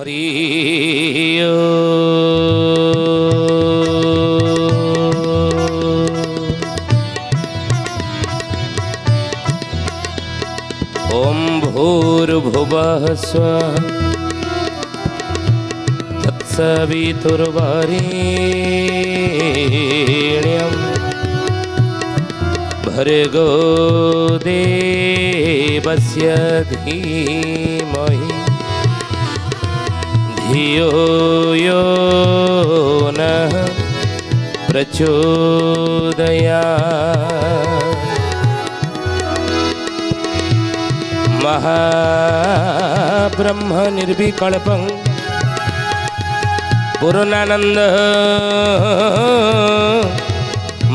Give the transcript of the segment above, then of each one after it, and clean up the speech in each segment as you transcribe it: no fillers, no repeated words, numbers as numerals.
हरि ओम भूर्भुवः स्वः तत्सवितुर्वरेण्यं भर्गो देवस्य धीमहि धियो यो नः प्रचोदयात्। महाब्रह्म निर्विकल्पं पूर्णानंद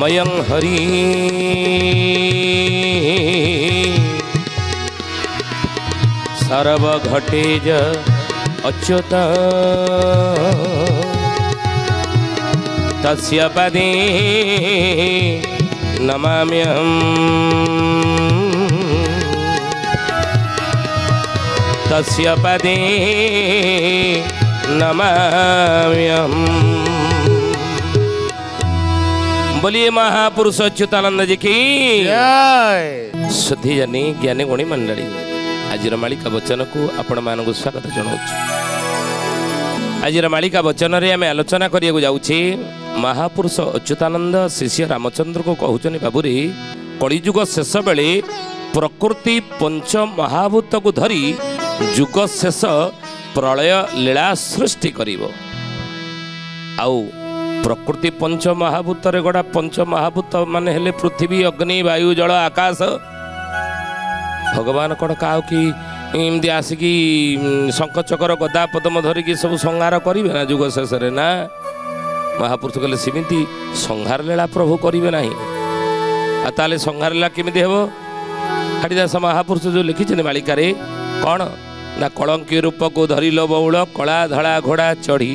मयं हरि सर्वघटेज अच्युत तस्य पदे नमाम्यहम् तस्य पदे नमाम्यहम्। बोलिए महापुरुष अच्युतानंद जी की जय। शुद्धि जानी ज्ञानी गुणी मंडली आज मालिका वचन को आपण मान स्वागत जनाऊँ। आज मालिका वचन रे आम आलोचना करिया जाऊे महापुरुष अच्युतानंद शिष्य रामचंद्र को कहते बाबूरी कलिजुग शेष बेले प्रकृति पंच महाभूत को धरी जुग शेष प्रलय लीला सृष्टि करिवो। आउ प्रकृति पंच महाभूत रे गड़ा पंच महाभूत माने हेले पृथ्वी अग्नि वायु जल आकाश। भगवान कौन क्या कि इमती आसिकी शंख चक्र गदा पदम धरिकी सब संहार करेंगे ना जुग शेष ना। महापुरुष कहले सेमती संहार लीला प्रभु करेंगे ना। ताले संहार लीला केमी हे कालिदास महापुरुष जो लिखी मालिकारे कौन ना कलंकी रूप को धरिल बौल कला धड़ा घोड़ा चढ़ी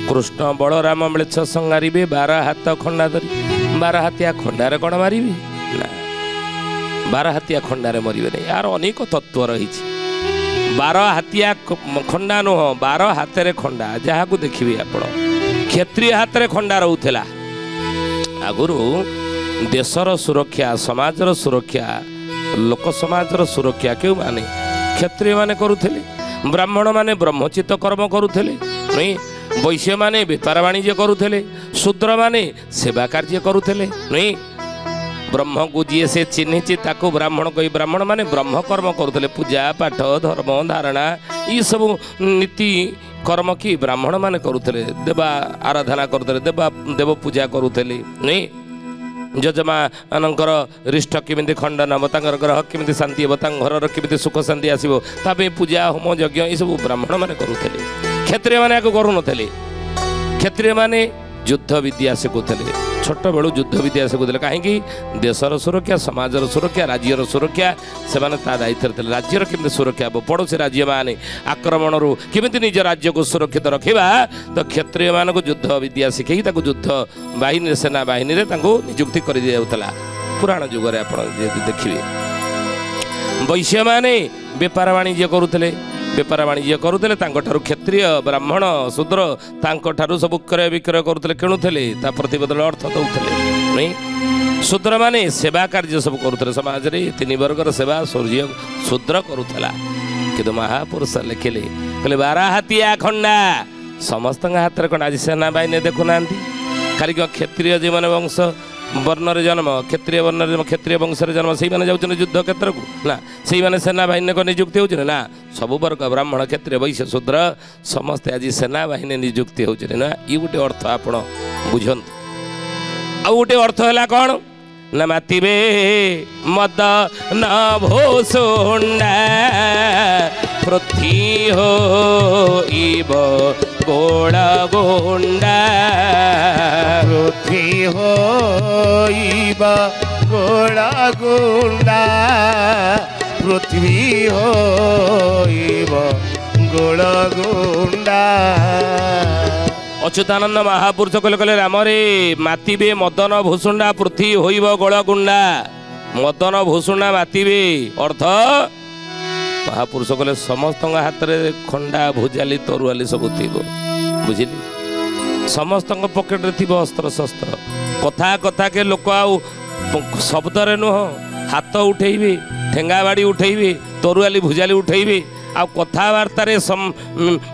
कृष्ण बलराम मृछ संहारे 12 हाथ खंडा धरी। 12 हाथिया खंडारे कौन मारे ना 12 हाथिया खंडारे मरवे नहीं। यार अनेक तत्व रही। 12 हाथिया खंडा नुह 12 हाथ खंडा जहाँ को देखिए आप क्षत्रिय हाथ में खंडा रोला। आगुरु देशर सुरक्षा समाजर सुरक्षा लोक समाजर सुरक्षा क्यों माने क्षत्रिय माने करुले। ब्राह्मण माने ब्रह्मचित कर्म करुले। वैश्य माने बेपार वाणिज्य करुले। शूद्र माने सेवा कार्य करुले। ब्रह्म को जी से चिन्हिची ताको ब्राह्मण कही। ब्राह्मण माने ब्रह्म कर्म करुले पूजा पाठ धर्म धारणा ये सब नीति कर्म की ब्राह्मण माने करुले। देवा आराधना करुले देव पूजा करुले। जजमानकर रिष्ठ केमिति खंडन हम तांकर ग्रह केमिति शांति हम घर केमिति सुख शांति आसो तापे पूजा होम यज्ञ ये सब ब्राह्मण माने करुले। क्षत्रिय माने को करुनथले। क्षत्रिय माने युद्ध विद्या शिखुले। छोट बेलू युद्ध विद्या शिखुले कहीं देशर सुरक्षा समाजर सुरक्षा राज्यर सुरक्षा से दायित्व थे। राज्यर केमिति सुरक्षा हम पड़ोसी राज्य माने आक्रमण केमिति निज राज्य को सुरक्षित रखा तो क्षत्रिय मानक युद्ध विद्या शिखई युद्ध बाहिनी सेना बाहिनी नियुक्ति कर दिया। पुराण जुगरे आप देखिए वैश्य माने बेपार वाणिज्य करुले। बेपार वाणिज्य करुले क्षत्रिय ब्राह्मण शूद्र सब क्रय विक्रय करुले किणुले प्रतिबदल अर्थ दौले। शूद्र माने सेवा कार्य सब करुले। समाज में 3 वर्गर सेवा सूर्य शूद्र करुला। किंतु महापुरुष लिखिले कहले 12 हाथिया खंडा समस्त हाथ में खंडा। आज सेना बाहिनी देखुना खाली क्षत्रिय जी मैंने वंश वर्ण जन्म क्षत्रिय वर्ण क्षत्रिय वंश जन्म से मैंने जाऊँ युद्ध क्षेत्र को ना से मैंने सेना बाहिनी को नियुक्ति हो ना। सब वर्ग ब्राह्मण क्षत्रिय वैश्य शूद्र समस्ते आज सेना बाहिनी नियुक्ति हो ना। ये गोटे अर्थ आप बुझु। आउ गोटे अर्थ है कौन ना मातिबे मद न भूषुंडा पृथ्वी हो इब गोड़ गोंडा। पृथ्वी हो इब गोड़ गोंडा पृथ्वी हो इब गोड़ गोंडा। अच्युतानंद महापुरुष कहले राम रे मातिबे मदन भूषुंडा पृथ्वी होइब गोड़ गुंडा। मदन भूषुंडा मातिबे अर्थ महापुरुष कहले समस्त हाथ में खंडा भुजाली तरुआली सब थी बुझिली समस्त पकेट थी अस्त्र शस्त्र कथा कथा के लोक आउ शब्दरे नुह हाथ उठेबे ठेंगा बाड़ी उठेबे तरुआली भुजाली उठेबे आ कथबार्तार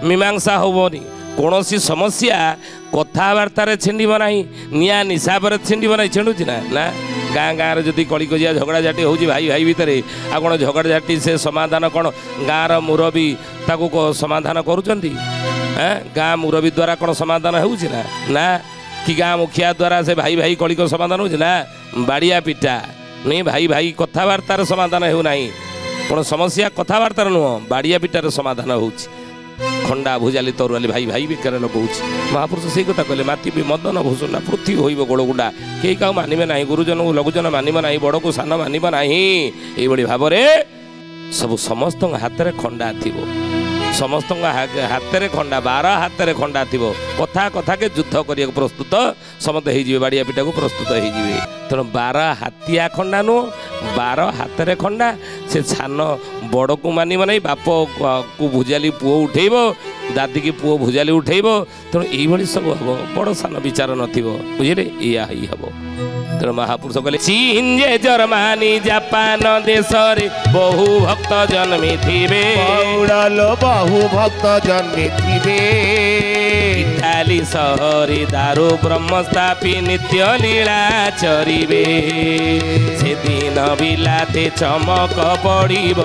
मीमांसा होबनी कौन सी समस्या कथबार्तार छिंडब ना निआ निशा पर छिंडब ना छिंडुची ना ना गाँ गाँव जदि कली कजिया झगड़ा झाटी हो भाई भाई भितर आ कौन झगड़ा झाटी से समाधान कौन गाँव मुरबी ताको समाधान करुँच गाँ मुरबी द्वारा कौन समाधान होना ना कि गाँ मुखिया द्वारा से भाई भाई कली समाधान होना बाड़िया पिटा नहीं भाई भाई कथबार्तार समाधान होना कौन समस्या कथबार्तार नुह बाड़िया पिटार समाधान हो खंडा भुजाली तरुआली भाई भाई बेकार लगौच महापुरुष से कथा कहले माति भी मदन भूषणा पृथ्वी हो गोड़गुंडा कई क्या मानवे ना गुरुजन को लघुजन मानव ना बड़ को सान मानव ना ये भाव सब समस्त हाथ में खंडा थी समस्त हाथ में खंडा 12 हाथ में खंडा थी कथा कथा के युद्ध करने प्रस्तुत समस्त हो बाड़िया पिटा को प्रस्तुत हो तेणु 12 हाथिया खंडा नु 12 हाथ में खंडा से छान बड़ को मानव ना बाप को भुजाली पुओ उठेब दादी की पुओ भुजाली उठेब तेणु ये सब हम बड़ सान विचार बुझे या ही हम तेणु महापुरुष कहले चीन जे जर्मानी जापान देश रे बहु भक्त जन्मी थिबे बहु भक्त जन्मी थिबे इटाली सहरी दारू ब्रह्म स्थापी नित्य लीला चरिबे से दिन बिलाते चमक पड़िब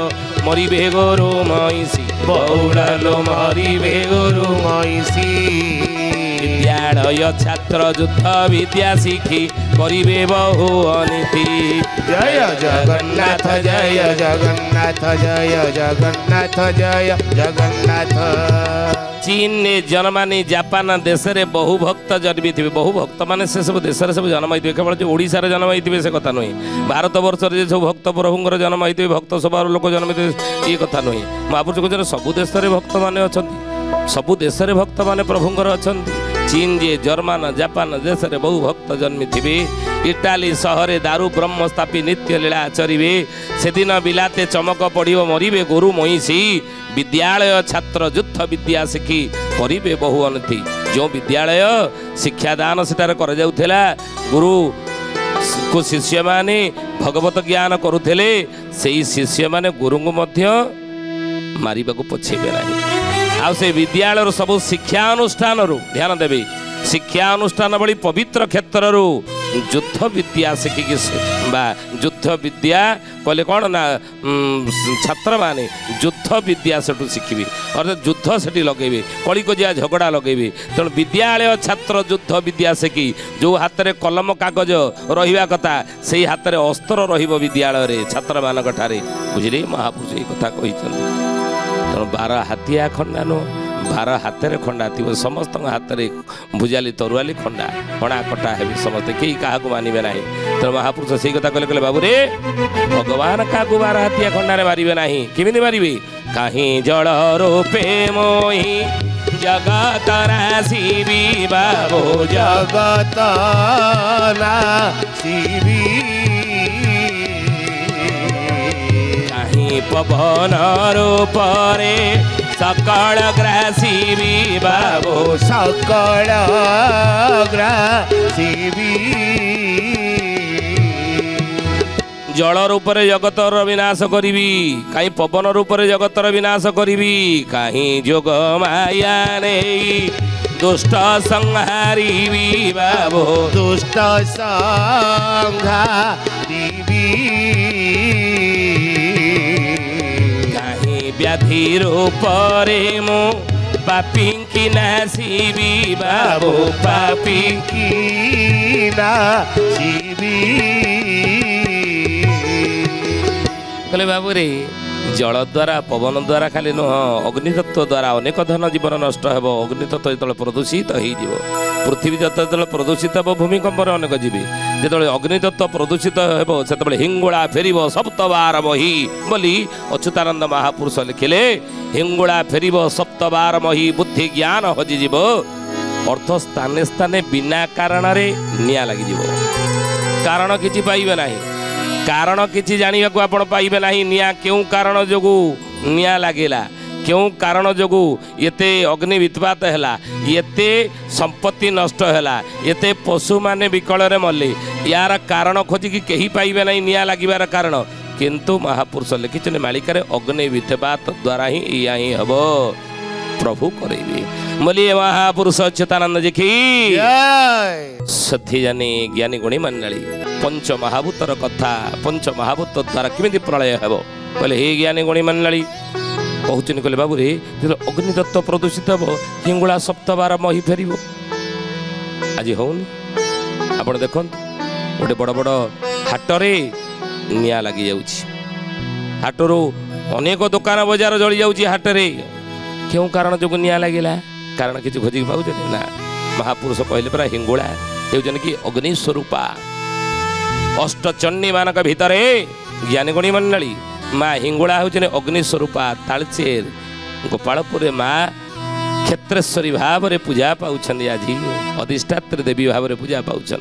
मरिबे गोरु महिषी बहुड़ालो मरिबे गोरु महिषी विद्यालय छात्र युद्ध विद्या शिखी करिबे बहु अनीति जय जगन्नाथ जय जगन्नाथ जय जगन्नाथ जय जगन्नाथ चीन ने जर्मनी जापान देश में बहु भक्त जन्मी थे बहु भक्त माने से सब देश सब जन्म होते केवल जो ओडिशा रे जन्म होते से कथा नुहे भारत वर्ष रे सब भक्त प्रभुंर जन्म होते भक्त सभार लोक जन्म होते ये कथा नुहे महापुरुष कहते सबु देश में भक्त माने अच्छा सबु देश में भक्त माने प्रभुंर अच्छा चीन जे जर्मन जापान देश में बहु भक्त जन्मी थे इटाली सहरे दारू ब्रह्म स्थापी नित्य लीला आचरिबे से दिन बिलाते चमक पड़िब मरिबे गोरु महिषी विद्यालय छात्र युद्ध विद्या शिखी करिबे बहु अनति जो विद्यालय शिक्षादान सेठार कर जाउथेला गुरु को शिष्य माने भगवत ज्ञान करुथेले सेही शिष्य माने गुरु को मध्य मारिबा को पछेबे नाही आ से विद्यालय सब शिक्षा अनुष्ठान रु ध्यान देबे शिक्षा अनुष्ठान बड़ी पवित्र क्षेत्र रु युद्ध विद्या शिखिकी युद्ध विद्या कहले कौन ना छात्र माने युद्ध विद्या सेठू शिखिबे अर्थात युद्ध सेठी लगेबे कली कजिया झगड़ा लगेबे तेणु विद्यालय छात्र युद्ध विद्या शिखी जो हाथ में कलम कागज रहिबा कथा से हाथ में अस्त्र रहिबो विद्यालय रे छात्र मानक ठारे बुझिले महापुरुष ये कथा कहिसंती तेणु 12 हाथिया खंडा नो 12 हाथ में खंडा थी समस्त हाथ में भुजाली तरुआली खंडा हणा कटा है समस्ते कई क्या मानवे ना तेणु महापुरुष से कथा कहले बाबू रे भगवान क्या 12 हाथिया खंडा मारे ना केमी मारे कहीं जल रूपे मोही जगत राशिबी बाबू जगत राशिबी कहीं पवन रूपरे सकल ग्रासीबी बाबू सकल ग्रासीबी जल रूपरे जगतर विनाश करी कहीं पवन रूपरे जगतर विनाश करी कहीं जोग माया नहीं दुष्ट संहारी बाबू दुष्ट संहारी व्याधि रूपरे मु पापी की नासीबी बाबू पापी की नासीबी कहले बाबू रे जल द्वारा पवन द्वारा खाली नुह अग्नितत्व द्वारा अनेक धन जीवन नष्ट हो अग्नितत्व जो प्रदूषित हो पृथ्वी जो प्रदूषित हो भूमिकंप अनेक जीवी जो अग्नितत्व प्रदूषित हो से हिंगुला फेर सप्तबार मही बोली अच्युतानंद महापुरुष लिखिले हिंगुला फेर सप्तबार मही बुद्धि ज्ञान हजिज अर्थ स्थाने स्थाने बिना कारण निआ लगिज कारण किसी पाइबे ना कारण किसी जानिबाकू आपण पाइबे नाही निया केउ कारण जोगु निया लागिला केउ कारण जोगु एते अग्नि वित्पात हैला एते संपत्ति नष्ट हैला एते पशु माने विकल रे मल्ले यार कारण खोजी कि केही पाइबे नाही निया लागिबार कारण किंतु महापुरुष लिखिछन मालिका रे अग्नि वित्पात द्वारा ही या ही हबो प्रभु करेबे बोलिए महापुरुष अच्युतानंद जी की जय सथी जानी ज्ञानी गुणी मंडली पंच महाभूतर कथा पंच महाभूत द्वारा किमिति प्रलय हेबो कहले हे ज्ञानी गुणी मंडली कहउचनी कहले बाबू रे जो अग्नितत्व प्रदूषित हेबो हिंगुला सप्तबार मही फेरिबो आज होउनी आपण देखन गोटे बड़ बड़ हाटरे निया लगी जाउची हाटरो अनेक दुकान बाजार जली जाउची हाटरे क्यों कारण जो निया लगिला कारण किसी खोजिक पाऊँ ना महापुरुष कहले परा हिंगुला हेउजन कि अग्नि स्वरूपा अष्टचंडी मानक भितरे ज्ञानी गुणी मंडली माँ हिंगुला हेउजन अग्नि स्वरूपा तालचेर गोपालपुर माँ क्षेत्रेश्वरी भाव में पूजा पाँच आज अधिष्ठात्री देवी भाव में पूजा पाँच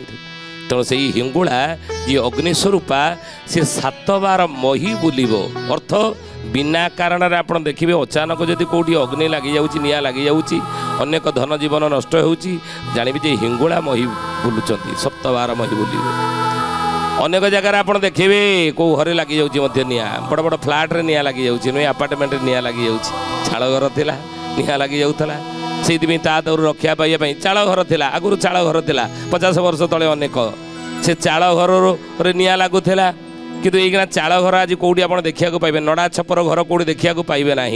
तेणु से हिंगुला जी अग्नि स्वरूपा सी 7 बार मही बुलिबो अर्थ बिना कारण आप देखिए अचानक जदि कौटी अग्नि लगी जाऊँगी निया लगी जाऊँगी अनेक धन जीवन नष्ट होउची जानिबे जे हिंगुला मही बुलुचंती 7 बार मही बुलिबे अनेक जगह आप देखिए कौ घरे लगी जाऊँगी निया बड़ बड़ फ्लाट रे निया लगी जाऊँगी नुई आपार्टमेंट निया लगी जाऊँगी चाल घर थिला निया लगी जाऊला से दौर रक्षा पाइबा चाल घर थिला आगुरी चाल घर थिला 50 वर्ष तले अनेक से चाल घर निया लगुला किंतु ये चाल घर आज कौटी आप देखा पाइबे नड़ा छपर घर कौटी देखा पाइबे ना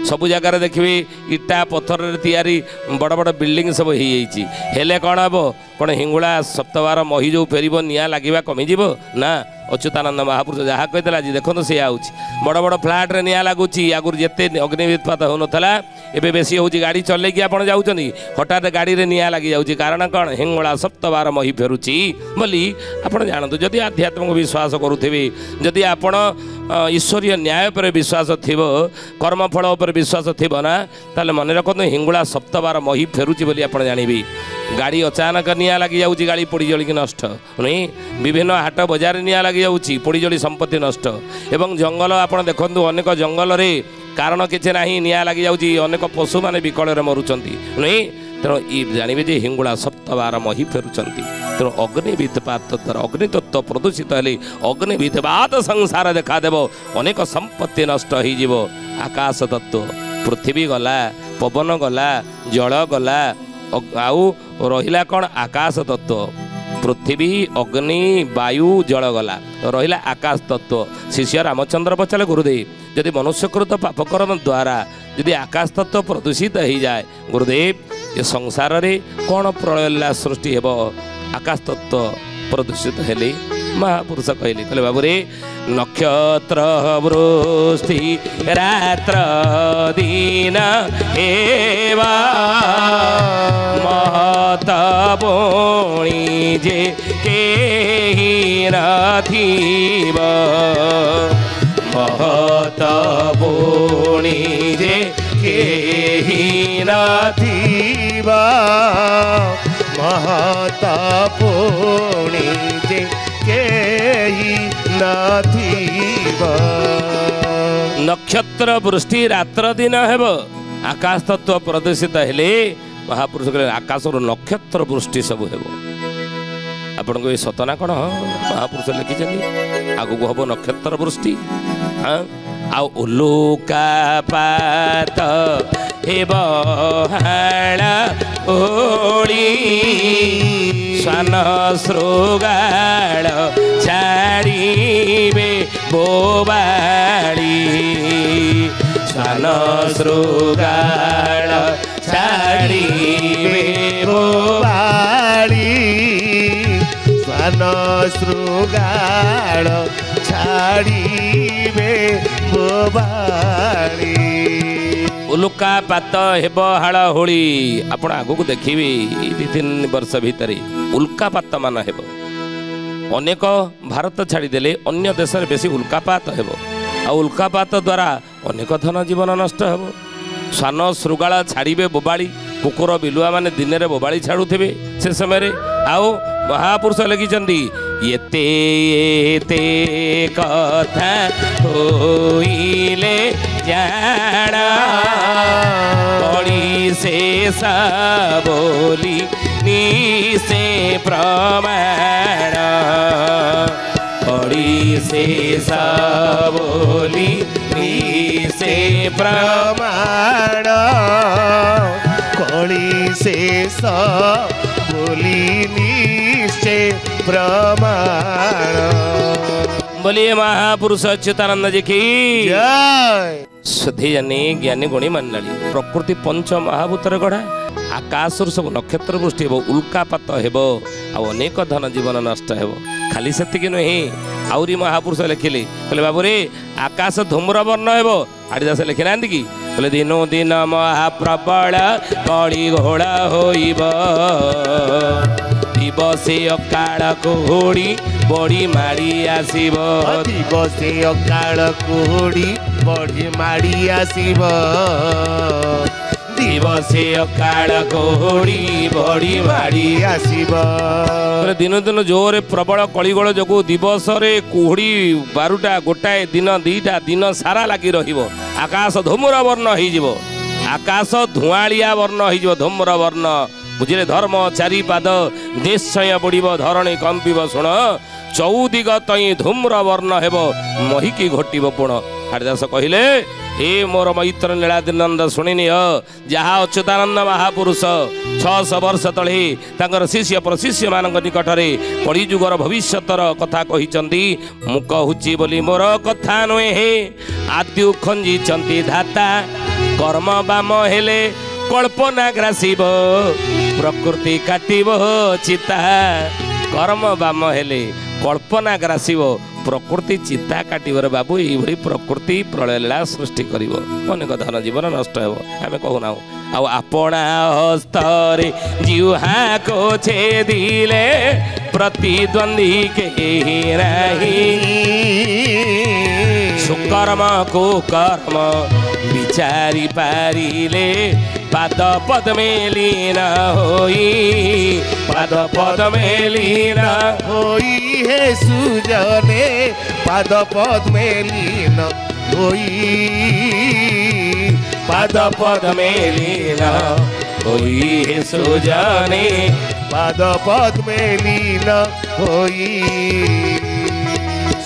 सबु जगार देखिए इटा पत्थर तैयारी बड़ बड़ बिल्डिंग सब हेले कौन हम कौन हिंगुला 7 बार मही जो फेर निया लगे कमिज ना अच्युतानंद महापुरुष जहाँ कहते आज देखो सी आउँ बड़ बड़ फ्लाट रे निया लगुच आगुरी जिते अग्नि वित्पात होता एवं बेसी हूँ गाड़ी चलैकी आप जाऊँच हठात गाड़ी में निया लगी जाऊँगी कारण कौन हिंगुला 7 बार मही फेरुची बोली आप जानतु जदि आध्यात्मिक विश्वास करुवे जदि आपण ईश्वरीय न्याय पर विश्वास थी कर्मफल पर विश्वास थी ना ताले मन रखते हिंगुला 7 बार मही फेरुची बोली आप जानवी गाड़ी अचानक निया लगी जाऊँगी गाड़ी पोड़ी जलिक नष्ट नहीं विभिन्न हाट बजार निया लगी जाऊँगी पोड़ी जली संपत्ति नष्ट एवं जंगल आप देखु अनेक जंगल रे कारण किसी ना निया लगी जाऊँगी अनेक पशु मैंने विकल मरुंच नहीं तेणु ये जानवे जे हिंगुला 7 बार मही फेरुंट तेणु अग्नि वित्पात द्वारा अग्नितत्व प्रदूषित हेले अग्नि वित्पात संसार देखादेव अनेक संपत्ति नष्ट हो आकाश तत्व पृथ्वी गला पवन गला जल गला आउ रहिला कौन आकाश तत्व पृथ्वी अग्नि वायु जल गला रहिला आकाश तत्व शिष्य रामचंद्र पचारे गुरुदेव यदि मनुष्यकृत पापकर्म द्वारा यदि आकाश तत्व प्रदूषित हो जाए गुरुदेव ये संसार रे कौन प्रलय सृष्टि हेब आकाश तत्व प्रदूषित हेले महापुरुष कहले कहले बाबू रे नक्षत्र वृष्टि रात्र दिन एवा महत बोणी जे केही नथिब महत बोणी जे केही नथिब महत बोणी जे केही नथिब नक्षत्र वृष्टि रात्र दिन हेब आकाश तत्व प्रदूषित हेले महापुरुष कहले आकाश नक्षत्र वृष्टि सब हेब आपण को सतना कौन महापुरुष लिखिं आगू हम नक्षत्र वृष्टि हाँ आ उल्लुकापात हेब हाड़ा ओली स्वान श्रृगाल छाड़ीबे बोबाड़ी स्वान श्रृगाल छाड़ीबे बोबाड़ी स्वान श्रृगाल छाड़ीबे बोबाड़ी उल्कापात हेब हाड़ होली आपण आगू देखिए 2-3 वर्ष भितर उल्कापात मान हेब अनेक भारत छाड़ीदेले अन्य देश में बेसी उल्कापात हेब आ उल्कापात द्वारा अनेक धन जीवन नष्ट हेब स्वान श्रृगाल छाड़ीबे बोबाड़ी कुकुर बिलुआ माने दिन में बोबाड़ी छाड़ुथिबे से समय आओ महापुरुष लिखिं एते एते कथा होइले जाना कड़ी शेष बोली निसे प्रमाण कड़ी शेष बोली निसे प्रमाण कड़ी शेष बोली निश्चय प्रमाण। बोलिए महापुरुष अच्युतानंद जी की जय। सुधीजनी ज्ञानी गुणी मंडली प्रकृति पंच महाभूतर गढ़ा आकाश सब नक्षत्र वृष्टि हो उल्कापात हो अनेक धन जीवन नष्ट हो खाली से नुहे आउरी महापुरुष लिखिले कहले बाबू रे आकाश धूम्र वर्ण हो आदिदास लिखि ना कि बोले दिनो दिन महाप्रबल कड़ी घोड़ा होइब दिवसे अकाल कुहुड़ी बड़ी माड़ी आसीब दिवसे अकाल कुहुड़ी बड़ी माड़ी आसीब दिवसे अकाल कुहुड़ी बड़ी माड़ी आसीब। दिन दिन जोरे प्रबल कलिगोल जो दिवस रे कुहुड़ी 12टा गोटाए दिन 2टा दिन सारा लगी रहिबो आकाश धूम्र वर्ण हो आकाश धुआलिया वर्ण हो धूम्र वर्ण बुझे धर्म चारिपाद निश्चय बुड़ब धरणी कंपिब शुण चौदिग तई धूम्र वर्ण हेब महिकी घोटिब पुण। हरिदास कहले हे मोर मैत्र नीलाद्रिनंद शुणिनि जहाँ अच्युतानंद महापुरुष 600 वर्ष तले तांकर शिष्य प्रशिष्य मान निकट में कलिजुगर भविष्यतर कथा कहिचंती मु कहूची बोली मोर कथा नुहे हे आद्यु खंजीचंती धाता कर्म बाम हेले कल्पना ग्रासीब प्रकृति काटिब चिता कर्म बाम हेले कल्पना ग्रासीब प्रकृति चिता काटिबर बाबू ये प्रकृति प्रलय लीला सृष्टि करिवो अनेक धन जीवन नष्ट हो आम कहूना आपणा हस्तरे जिह्वा को छेदिले प्रतिद्वंदी केहि नाही सुकर्म कुकर्म विचारी पारिले पाद पद्मे लीन होई पाद पद्मे लीन होई हे सुजने पाद पद्मे लीन होई पाद पद्मे लीन होई हे सुजने पाद पद्मे लीन होई।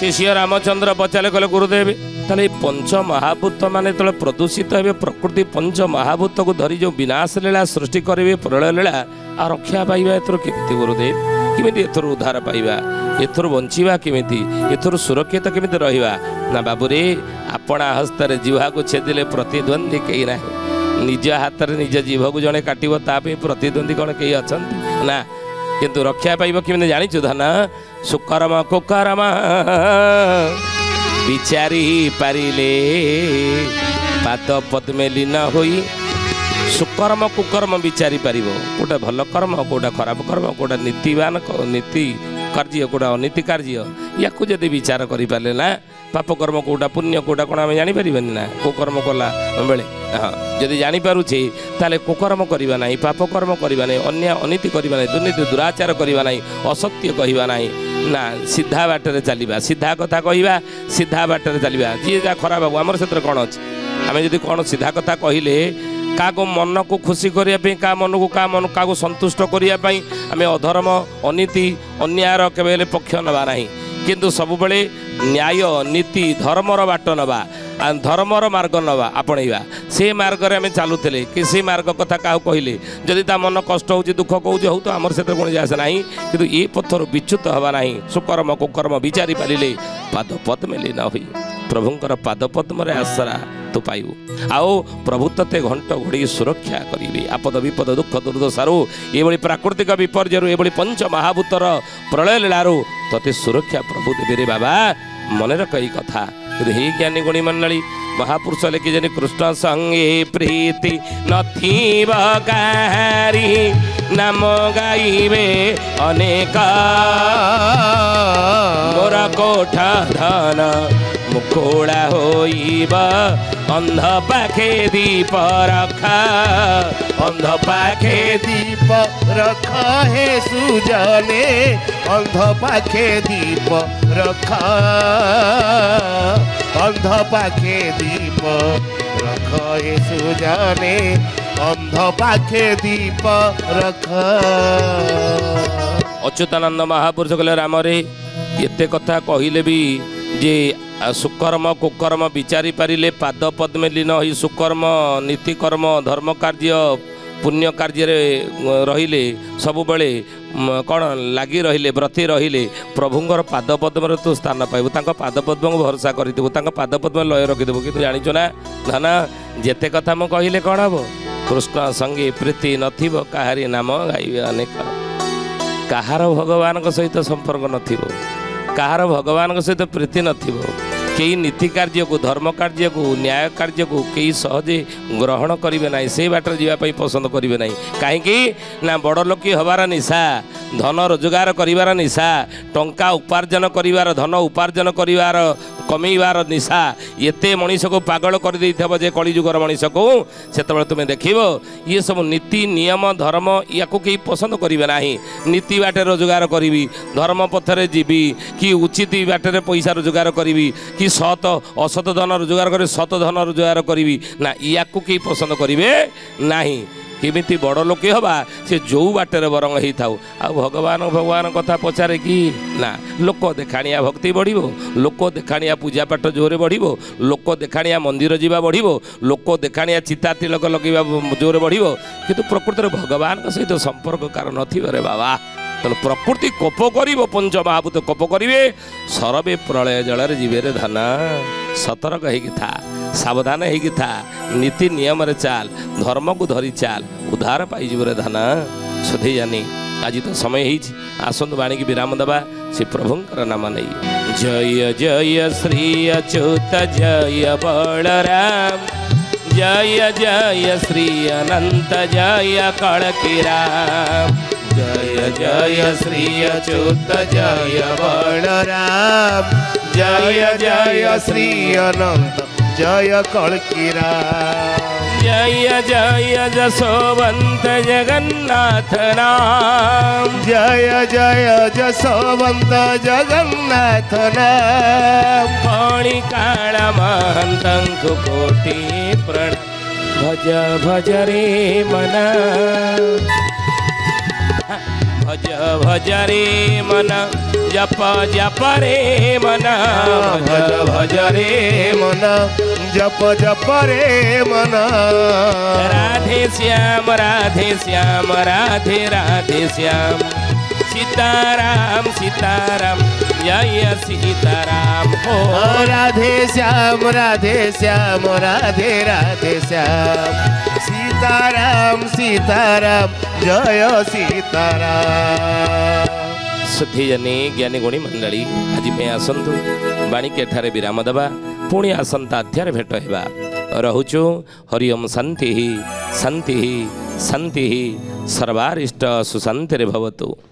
शिष्य रामचंद्र पचारे कहले गुरुदेव ताले पंच महाभूत माने तले प्रदूषित हे प्रकृति पंच महाभूत को धरी जो विनाश लीला सृष्टि करेंगे प्रलय लीला आ रक्षा पाइबा एथर केमिति गुरुदेव केमिति एथर उद्धार पाइबा एथर बंचिबा केमिति एथर सुरक्षित केमिति रहिबा ना बाबूरे आपणा हस्तर जिह्वा को छेदिले प्रतिद्वंदी केही नाही निज हाथ रे निज जीभ को जणे काटिबो ता पे प्रतिद्वंदी कोन केही अछंती ना किंतु रक्षा पाइबो केमिति जानिछु धन सुकर्म कुकर्म विचारी पारिले पाद पद्मे लीन होई सुकर्म कुकर्म विचारी पारिबो कोटा भल कर्म कोटा खराब कर्म कोटा नीतिवान नीति कार्य कोटा अनीति कार्य या जदि विचार करि पाले ना पाप कर्म कोटा पुण्य कोटा कोन आमे जानि परिबनि ना कुकर्म कला बेले हाँ जदि जानि पारुछे ताले कुकर्म करिबा नाही पाप कर्म करिबा नाही अन्य अनीति करिबा नाही दुर्नीति दुराचार करिबा नाही असत्य कहिबा नाही ना सीधा बाटर चलवा सीधा कथा कहवा सीधा बाटर चलवा जी जहाँ खराब बाबू आमर से कौन अच्छे आम जब कौन सीधा कथा कहले क्या मन को खुशी करने क्या मन को क्या मन क्या संतुष्ट करने आम अधर्म अनीति अन्यायर केवल पक्ष नवा ना किंतु सब बड़े न्याय नीति धर्मर बाट नवा धर्मर मार्ग नवा आपणा से मार्ग में आम चलुले कि से मार्ग कथा क्या कहले जदि ता मन कष्ट हो दुख कौच हो तो आमर से कौन जाए ना कि ये पथर विच्युत हवा ना सुकर्म कुकर्म विचारी पारे पाद पद्मे लीन हुई प्रभुंर पाद पद्म आसरा तू पाइबू आओ प्रभु ते घंट घोड़ी सुरक्षा करेंगे आपद विपद दुख दुर्दशारू ये प्राकृतिक विपर्यु ये पंच महाभूतर प्रलय लीलारू ते सुरक्षा प्रभु देवे रे बाबा मन रख कथा हे ज्ञानी गुणी मंडली महापुरुष लिखि जन कृष्ण संगे प्रीति नथिब काहारी नाम गाइबे अनेक मोर कोठा धन मुकोड़ा होइबा अंध पाखे दीप रखा अंध पाखे दीप रखा हे सुजने ଅନ୍ଧ ପାଖେ ଦୀପ ରଖ ଅନ୍ଧ ପାଖେ ଦୀପ ରଖ యేసు ଜାନେ ଅନ୍ଧ ପାଖେ ଦୀପ ରଖ। ଅଚ୍ୟୁତାନନ୍ଦ ମହାପୁରୁଷ କହିଲେ ରାମରେ ଏତେ କଥା କହିଲେ ବି ଯେ ସୁକର୍ମ କୁକର୍ମ ବିଚାରି ପାରିଲେ ପାଦ ପଦ୍ମେ ଲୀନ ହୋଇ ସୁକର୍ମ ନୀତିକର୍ମ ଧର୍ମ କାର୍ଯ୍ୟ ପୁଣ୍ୟ କାର୍ଯ୍ୟରେ ରହିଲେ ସବୁବେଳେ କ'ଣ ଲାଗି ରହିଲେ ବ୍ରତି ରହିଲେ ପ୍ରଭୁଙ୍କର ପାଦ ପଦ୍ମରେ ତୁ ସ୍ଥାନ ପାଇବୁ। ତାଙ୍କ ପାଦ ପଦ୍ମକୁ ଭରସା କରିଥିବୁ, ତାଙ୍କ ପାଦ ପଦ୍ମ ଲୟ ରଖିଦେବୁ। କିନ୍ତୁ ଜାଣିଛୁ ନା ଧନ ଯେତେ କଥା ମୁଁ କହିଲେ କ'ଣ ହେବ? କୃଷ୍ଣ ସଙ୍ଗେ ପ୍ରୀତି ନଥିବ କାହାରି ନାମ ଗାଇବେ ଅନେକ। କାହାର ଭଗବାନଙ୍କ ସହିତ ସମ୍ପର୍କ ନଥିବ, କାହାର ଭଗବାନଙ୍କ ସହିତ ପ୍ରୀତି ନଥିବ, କେହି ନୀତି କାର୍ଯ୍ୟକୁ ଧର୍ମ କାର୍ଯ୍ୟକୁ ନ୍ୟାୟ କାର୍ଯ୍ୟକୁ କେହି ସହଜେ ଗ୍ରହଣ କରିବେ ନାହିଁ, ସେଇ ବାଟରେ ଯିବା ପାଇଁ ପସନ୍ଦ କରିବେ ନାହିଁ। କାହିଁକି ନା ବଡ଼ ଲୋକି ହେବାର ନିଶା, ଧନ ରୋଜଗାର କରିବାର ନିଶା, ଟଙ୍କା ଉପାର୍ଜନ କରିବାର ଧନ ଉପାର୍ଜନ କରିବାର କମେଇବାର ନିଶା ଏତେ ମଣିଷକୁ ପାଗଳ କରିଦେଇଥିବ ଯେ କଳିଯୁଗର ମଣିଷକୁ ସେତେବେଳେ ତୁମେ ଦେଖିବ ଇଏ ସବୁ ନୀତି ନିୟମ ଧର୍ମ ୟାକୁ କେହି ପସନ୍ଦ କରିବେ ନାହିଁ। ନୀତି ବାଟରେ ରୋଜଗାର କରିବି, ଧର୍ମ ପଥରେ ଯିବି, କି ଉଚିତ ବାଟରେ ପଇସା ରୋଜଗାର କରିବି, କି ସତ ଅସତ ଧନ ରୋଜଗାର କରି ସତ ଧନ ରୋଜଗାର କରିବି ନା, ୟାକୁ କେହି ପସନ୍ଦ କରିବେ ନାହିଁ। କେମିତି ବଡ଼ ଲୋକେ ହେବା ସେ ଯେଉଁ ବାଟରେ ବରଂ ହେଇଥାଉ। ଆଉ ଭଗବାନ କଥା ପଚାରେ କି ନା, ଲୋକ ଦେଖାଣିଆ ଭକ୍ତି ବଢ଼ିବ, ଲୋକ ଦେଖାଣିଆ ପୂଜାପାଠ ଜୋରରେ ବଢ଼ିବ, ଲୋକ ଦେଖାଣିଆ ମନ୍ଦିର ଯିବା ବଢ଼ିବ, ଲୋକ ଦେଖାଣିଆ ଚିତା ତିଳକ ଲଗାଇବା ଜୋରରେ ବଢ଼ିବ, କିନ୍ତୁ ପ୍ରକୃତରେ ଭଗବାନଙ୍କ ସହିତ ସମ୍ପର୍କ କାର ନଥିବ ରେ ବାବା। ତେଣୁ ପ୍ରକୃତି କୋପ କରିବ, ପଞ୍ଚ ମହାଭୂତ କୋପ କରିବେ, ସରବେ ପ୍ରଳୟ ଜଳରେ ଯିବେ ରେ ଧନ। ସତର୍କ ହେଇକି ଥା, ସାବଧାନ ହେଇକି ଥା, ନୀତି ନିୟମରେ ଚାଲ, ଧର୍ମକୁ ଧରି ଚାଲ, ଉଦ୍ଧାର ପାଇଯିବ ରେ ଧନ। ସୁଧେଇ ଜାନି ଆଜି ତ ସମୟ ହେଇଛି, ଆସନ୍ତୁ ବାଣୀକି ବିରାମ ଦେବା ସେ ପ୍ରଭୁଙ୍କର ନାମ ନେଇ। ଜୟ ଜୟ ଶ୍ରୀ ଅଚ୍ୟୁତ ଜୟ ବଳରାମ, ଜୟ ଜୟ ଶ୍ରୀ ଅନନ୍ତ ଜୟ କଳକି ରାମ। जय जय श्री अच्युत जय बलराम, जय जय श्री अनंत जय कल्की राम। जय जय जसोवंत जगन्नाथ नाम, जय जय जसोवंत जगन्नाथ नाम। पाणी काल महंतंकु कोटि प्रणाम, भज भज रे मना, भज भज रे मन, जप जप रे मन, भज भज रे मन, जप जप रे मन। राधे श्याम राधे श्याम राधे राधे श्याम, सीताराम सीताराम जय सीताराम हो। राधे श्याम राधे श्याम राधे राधे श्याम, सीताराम सीताराम जय सीताराम। सुधीजनी ज्ञानी गुणी मंडली आज पे आसतु बाणी के ठारे विराम देवा, पुणी आसंता अध्याय भेट हेबा। रहुचु हरिओम शांति शांति शांति, सर्वारिष्ट सुशांति भवतु।